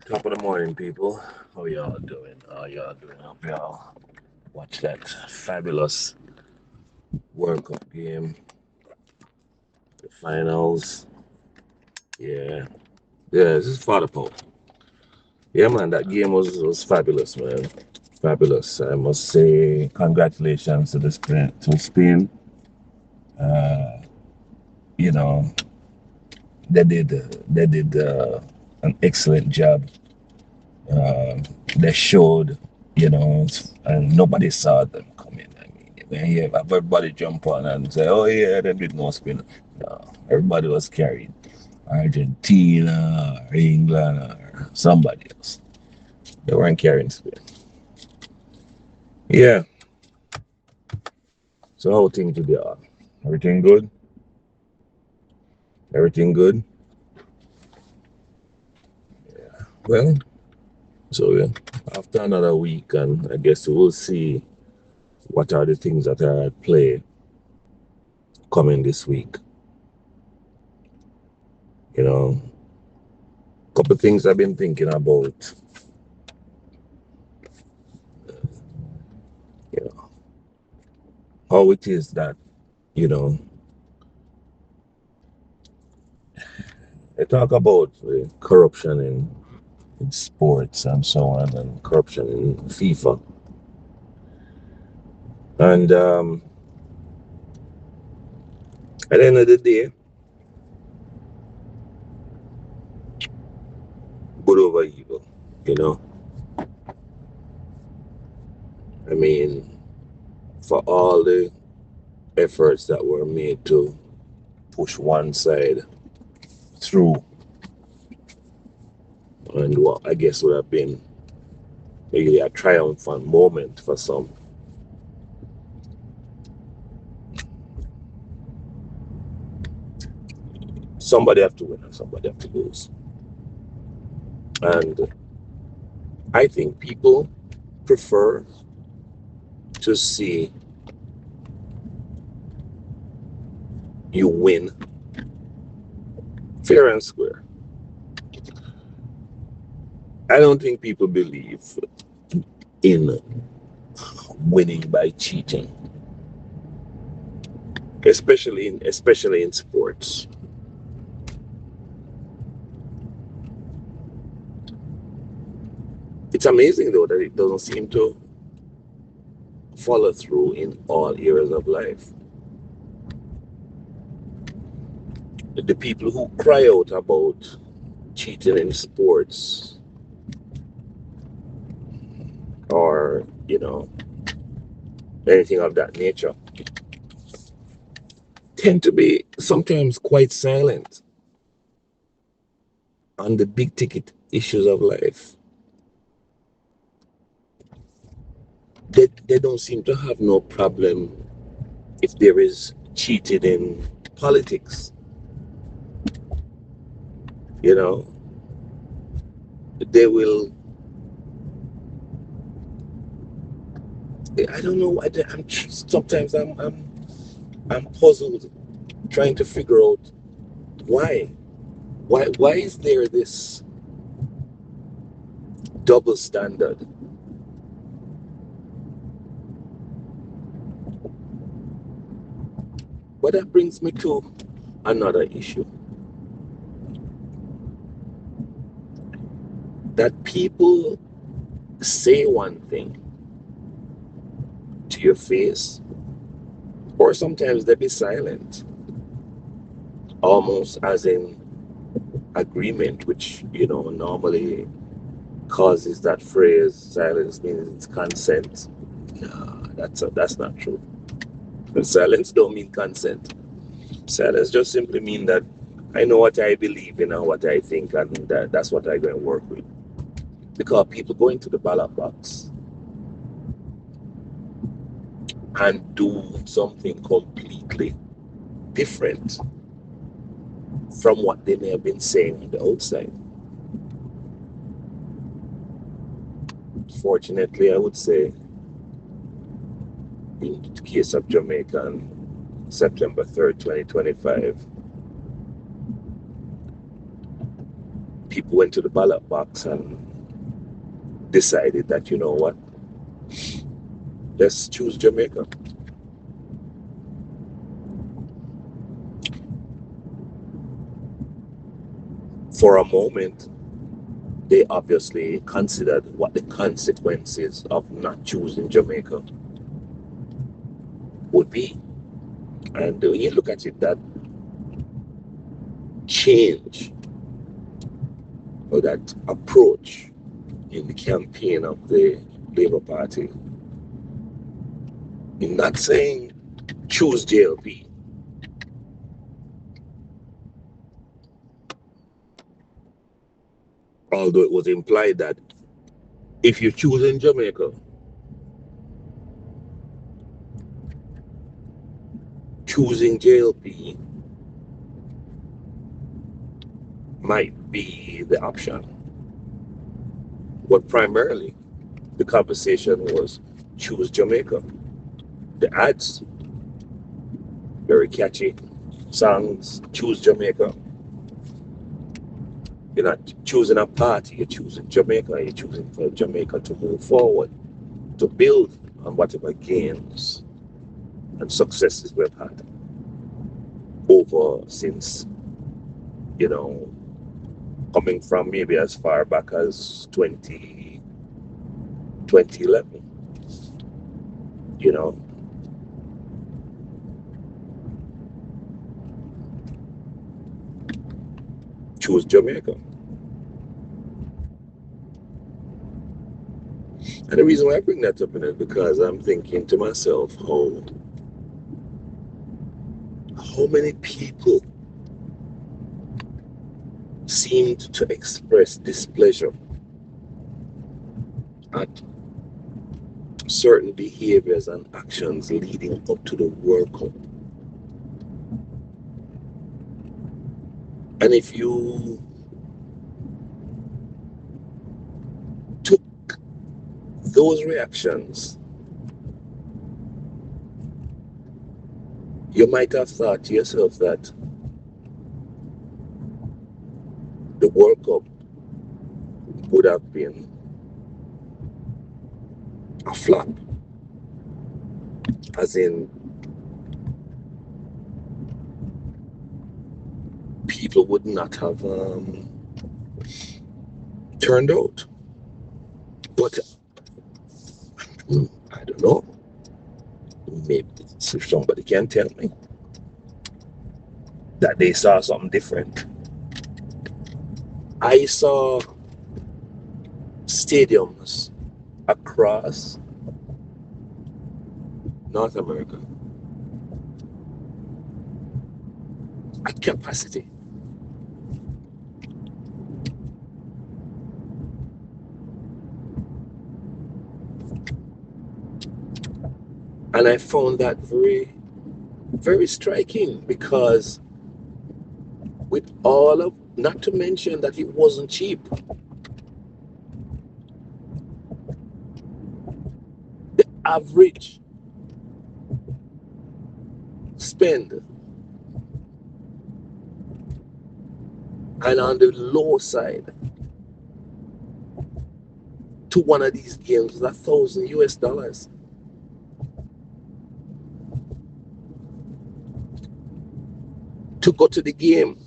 Top of the morning, people. How y'all doing? How y'all doing? Hope y'all watch that fabulous World Cup game, the finals. Yeah, yeah. This is Father Pope. Yeah, man. That game was fabulous, man. Fabulous. I must say, congratulations to the Spain. To Spain. Uh, you know, they did an excellent job. Uh, they showed, and nobody saw them coming. I mean, when you have everybody jump on and say, "Oh yeah, they did no spin," no, everybody was carried. Argentina or England or somebody else. They weren't carrying Spain. Yeah. So how things with you? Everything good? Everything good? Well, so yeah. After another week, and I guess we'll see what are the things that are at play coming this week. You know, couple of things I've been thinking about. You know, how it is that you know they talk about corruption in sports and so on, and corruption in FIFA. And at the end of the day, good over evil. You know, I mean, for all the efforts that were made to push one side through, and what I guess would have been really a triumphant moment for some, somebody have to win and somebody have to lose. And I think people prefer to see you win fair and square. I don't think people believe in winning by cheating, especially in sports. It's amazing though that it doesn't seem to follow through in all areas of life. The people who cry out about cheating in sports or anything of that nature tend to be sometimes quite silent on the big ticket issues of life. They don't seem to have no problem if there is cheating in politics. You know, they will. I don't know. I'm sometimes I'm puzzled trying to figure out why. Why is there this double standard? But that brings me to another issue that people say one thing to your face, or sometimes they be silent, almost as in agreement, which normally causes that phrase silence means consent. No, that's not true. Silence don't mean consent. Silence just simply mean that I know what I believe in and what I think, and that's what I'm going to work with. Because people go into the ballot box and do something completely different from what they may have been saying on the outside. Fortunately, I would say, in the case of Jamaica on September 3rd, 2025, people went to the ballot box and decided that, you know what, let's choose Jamaica. For a moment, they obviously considered what the consequences of not choosing Jamaica would be. And when you look at it, that change or that approach in the campaign of the Labour Party, in not saying choose JLP, although it was implied that if you choose in Jamaica, choosing JLP might be the option. But primarily, the conversation was choose Jamaica. The ads, very catchy songs, choose Jamaica. You're not choosing a party, you're choosing Jamaica, you're choosing for Jamaica to move forward, to build on whatever gains and successes we've had over since, you know, coming from maybe as far back as 2011, you know. Choose Jamaica. And the reason why I bring that up is because I'm thinking to myself, how many people seemed to express displeasure at certain behaviors and actions leading up to the World Cup. And if you took those reactions, you might have thought to yourself that the World Cup would have been a flop, as in people would not have turned out. But I don't know. Maybe somebody can tell me that they saw something different. I saw stadiums across North America at capacity. And I found that very, very striking because with all of, not to mention that it wasn't cheap. The average spend and on the low side to one of these games was $1,000 to go to the game.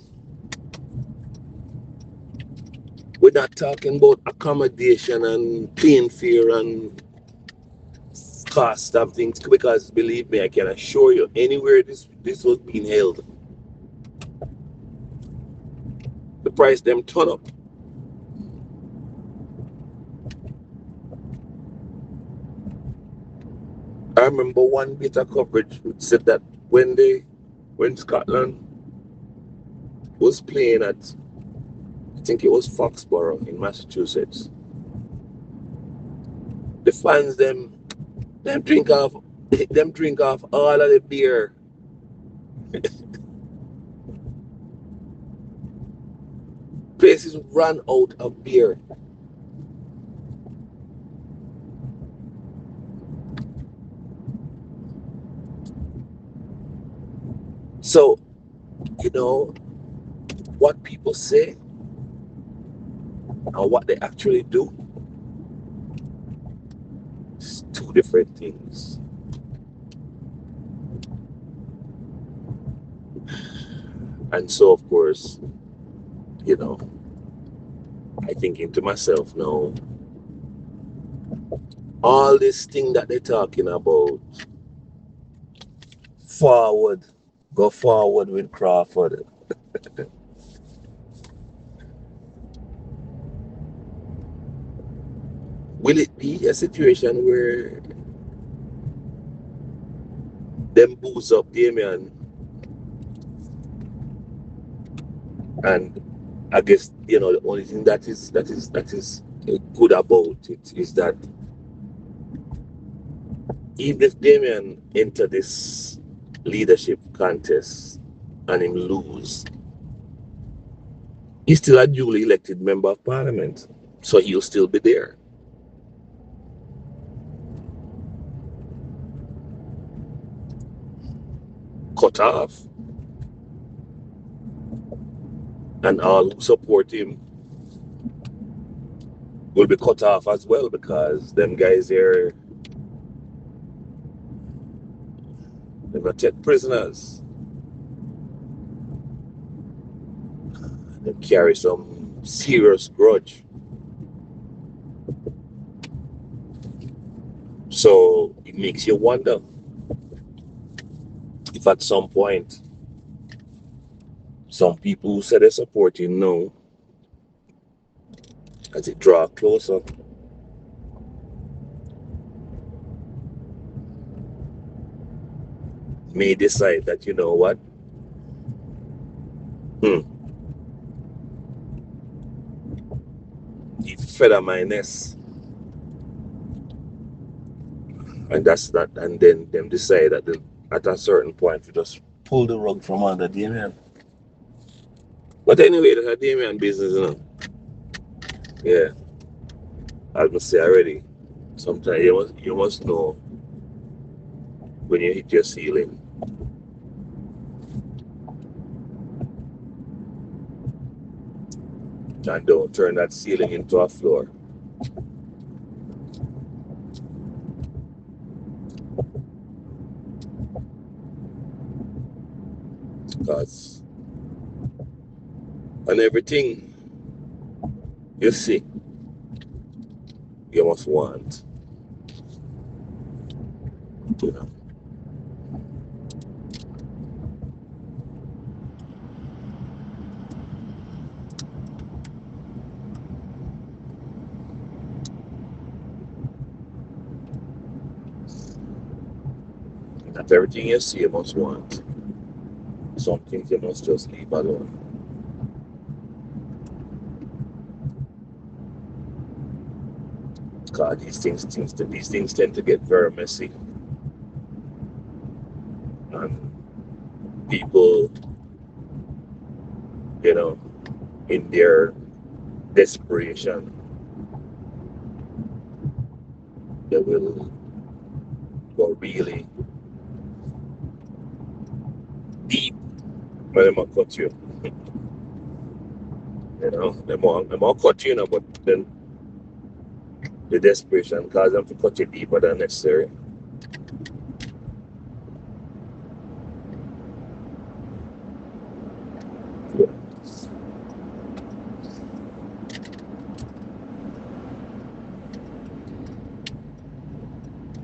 We're not talking about accommodation and plane fare and cost of things because believe me, I can assure you, anywhere this was being held, the price them turn up. I remember one bit of coverage which said that when Scotland was playing at, I think it was Foxborough in Massachusetts, the fans them drink off all of the beer. Places run out of beer. So, you know, what people say and what they actually do is two different things. And so, of course, you know, I thinking to myself now, all this thing that they're talking about, forward, go forward with Crawford. Will it be a situation where them boost up Damien, and I guess the only thing that is good about it is that even if Damien enter this leadership contest and him lose, he's still a duly elected member of parliament, so he'll still be there. Cut off, and all who support him will be cut off as well because them guys here, they're gonna take prisoners. They carry some serious grudge. So it makes you wonder if at some point some people who say they support him now, as it draw closer, may decide that what, hmm, it feather my nest, and that's that, and then them decide that at a certain point we just pull the rug from under Damien. But anyway, that's a Damien business, Yeah, as I say already, sometimes you must know when you hit your ceiling, and don't turn that ceiling into a floor. Because on everything you see, you must want, you know. Not everything you see, you must want. Some things you must just leave alone. God, these things tend to get very messy, and people, you know, in their desperation, they will go really deep when they might cut you. They might cut you, but then the desperation cause them to cut you deeper than necessary. Yeah.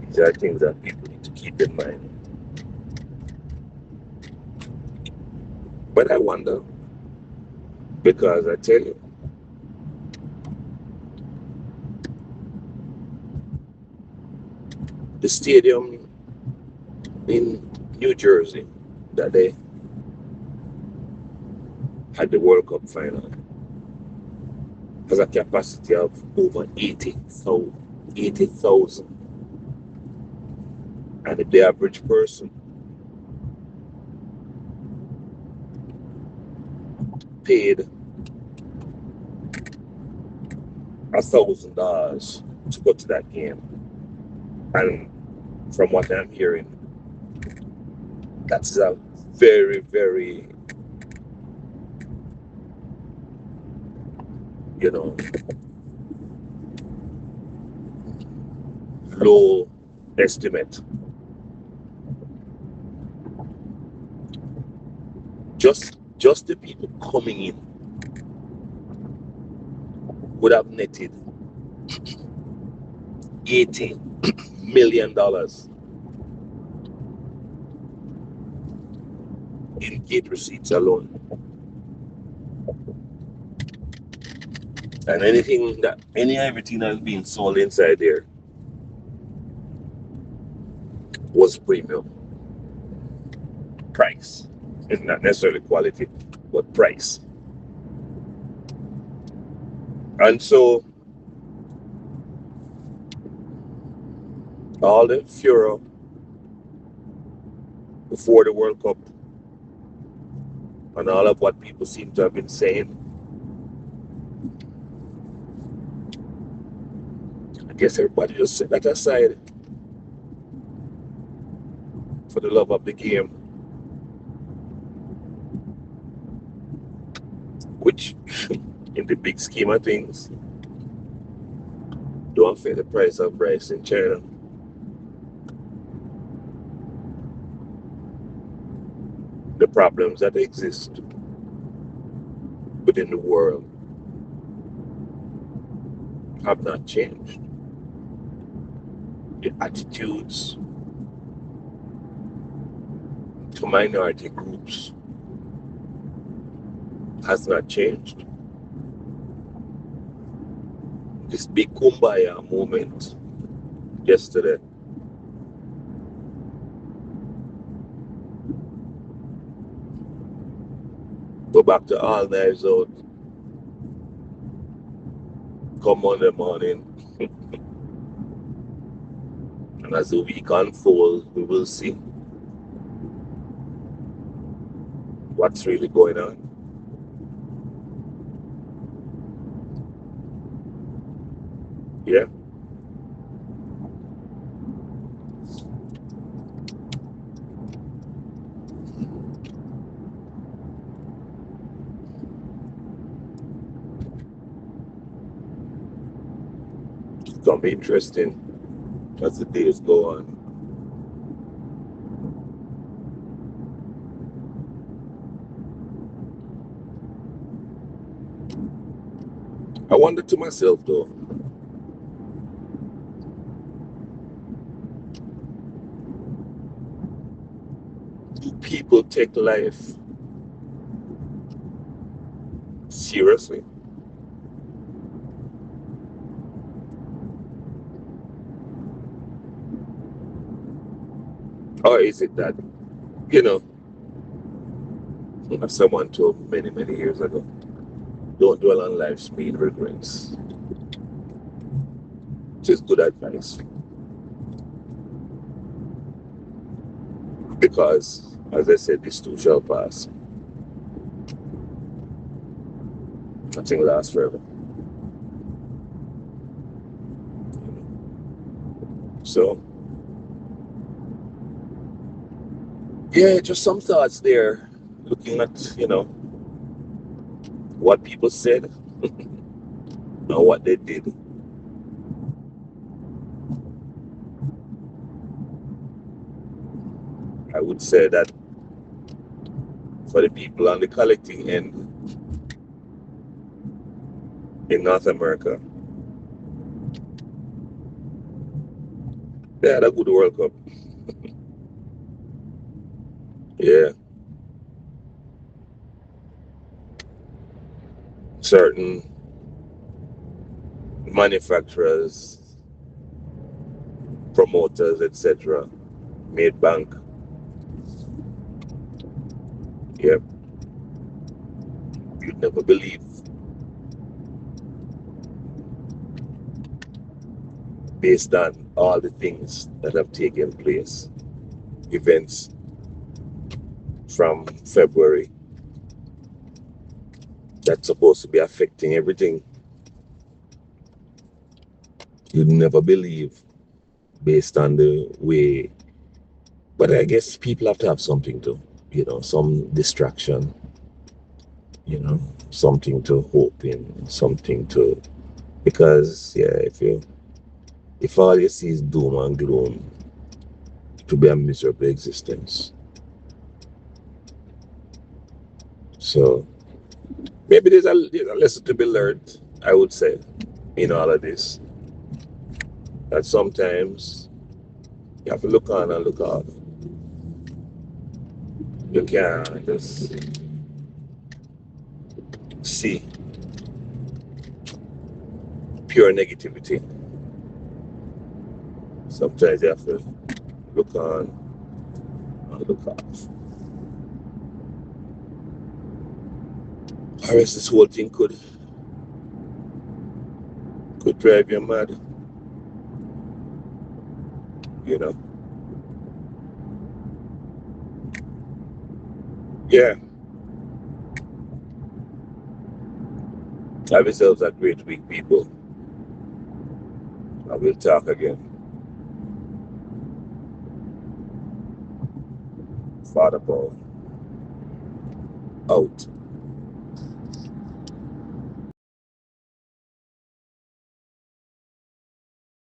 These are things that people need to keep in mind. But I wonder, because I tell you, the stadium in New Jersey that they had the World Cup final has a capacity of over 80,000. 80,000. And if the average person paid $1,000 to go to that game, and from what I'm hearing, that's a very, very you know, low estimate. Just the people coming in would have netted $80 million in gate receipts alone. And everything that's being sold inside there was premium price. It's not necessarily quality, but price. And so all the furor before the World Cup and all of what people seem to have been saying, I guess everybody just set that aside for the love of the game, which in the big scheme of things don't affect the price of rice in China. The problems that exist within the world have not changed. The attitudes to minority groups has not changed. This big kumbaya moment yesterday, go back to all knives out, come Monday morning, and as the week unfolds, we will see what's really going on. Yeah. It's gonna be interesting as the days go on. I wonder to myself though, do people take life seriously? Or is it that, you know, as someone told me many, many years ago, don't dwell on life's main regrets. Which is good advice. Because, as I said, this too shall pass. Nothing lasts forever. So, yeah, just some thoughts there. Looking at, what people said and what they did. I would say that for the people on the collecting end in North America, they had a good World Cup. Yeah, certain manufacturers, promoters, etc., made bank. Yep, you'd never believe, based on all the things that have taken place, events from February that's supposed to be affecting everything. You'd never believe based on the way. But I guess people have to have something to, some distraction. you know, something to hope in, something to, because yeah, if all you see is doom and gloom, it will be a miserable existence. So maybe there's a lesson to be learned, I would say, in all of this. That sometimes you have to look on and look off. You can't just see pure negativity. Sometimes you have to look on and look off. Or else this whole thing could drive you mad, you know. Yeah. Have yourselves a great week, people. I will talk again. Father Paul out.